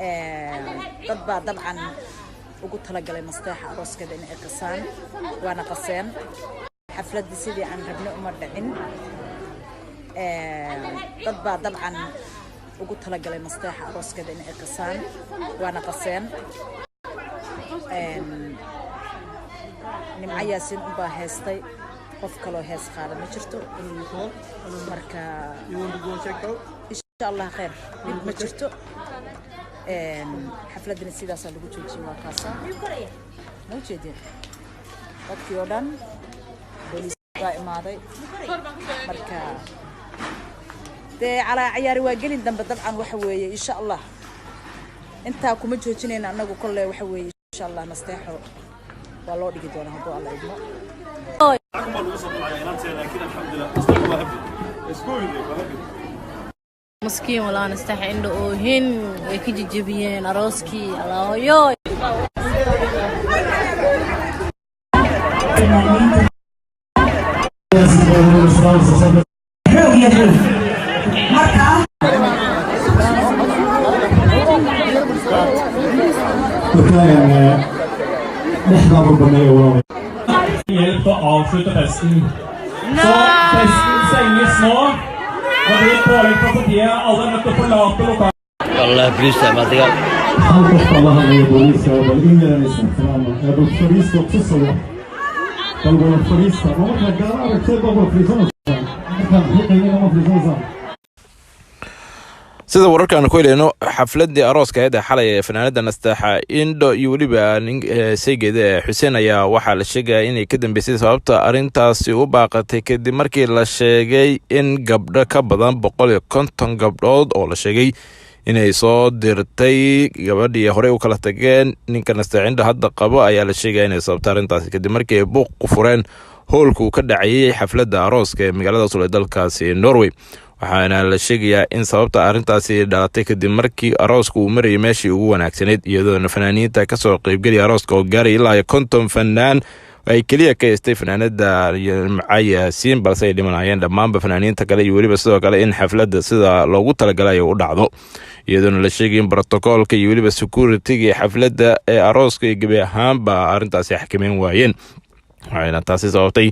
dad baa dabcan ugu talagalay masteexa arooskada in ay qasaan waana qaseen xafladda sidii aan rabnay uma dhicin dad baa dabcan ugu talagalay masteexa arooskada in ay qasaan waana qaseen nimca yaasiin u baa heestay qof kaloo hees qaada ma jirto marka insha Allah khayr ma jirto xafladana sidaas lagu joojiyay waa kaasa ma jeedin dadkii oo dhan booliiska imaaday marka على عياري واجلين دم طبعا وحوي إن شاء الله أنت كم تجوجين أنك كله وحوي إن شاء الله نستحوا والله دقيقة أنا هدوء الله يدمر. أكمل وصل العينات لكن الحمد لله استقبل هبي. اسكوي هبي. مسكين ولا نستحي عنده هن يكيد جبين أروسكي الله يوي. Hjelp å avslutte festen. Så festen senges nå. Og det er pålegg fra politiet. Alle er nødt til å forlate lokalet. والله فلوس ما تقال. حاضر الله عليه بوليس والإنجليز السلام. يا دكتور فريس وقصة. طلبوا الفريس. ما كان قرار كتير بابا فريسون. كان حقيقي ما فريسون. sida wararkan ku helayno xafladii arooska ee xalay ee fanaanada nasteexa indo iyo waliba saygeeda Xuseen ayaa waxa la sheegay inay ka dambeysay sababta arintaasi u baaqatay kadib markii la sheegay in gabdho ka badan 150 gabdhood oo la sheegay inay soo dirtay gabadhii hore u kala tageen ninka nasteexa hadda qabo ayaa la sheegay inay sababta arintaasi kadib markii buuq ku fureen hoolku ka dhacay xafladda arooska ee magaalada Oslo ee dalkaasi Norway waxaana la sheegayaa in sababta arintaasi dhalatay kadib markii arooska uu marayay meeshii ugu wanaagsaneed iyadoo fanaaniinta ka soo qaybgalay arooska oo gaaray ilaa 50 fanaan ay kaliya ka haystay fanaanada Yaasiin balse ay dhimanayeen dhammaan fanaaniinta kale iyo waliba sidoo kale in xafladda sida loogu talagalay u dhacdo iyadoo la sheegay in protocolka iyo waliba security xafladda ee arooska ay gabi ahaanba arintaasi xakameyn waayeen waxayna taasi sababtay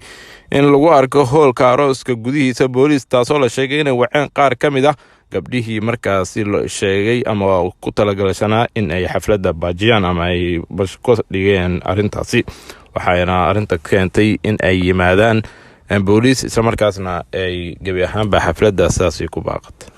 in lagu arko hoolka arooska gudihiisa booliis taasoo la sheegay inay waceen qaar ka mid ah gabdhihii markaasi la sheegay ama ku talagalashanaa in ay xafladda baajiyaan ama ay bashko dhigeen arintaasi waxayna arinta keentay in ay yimaadaan booliis isla markaasna ay gabi ahaanba xafladda saasi ku baaqatay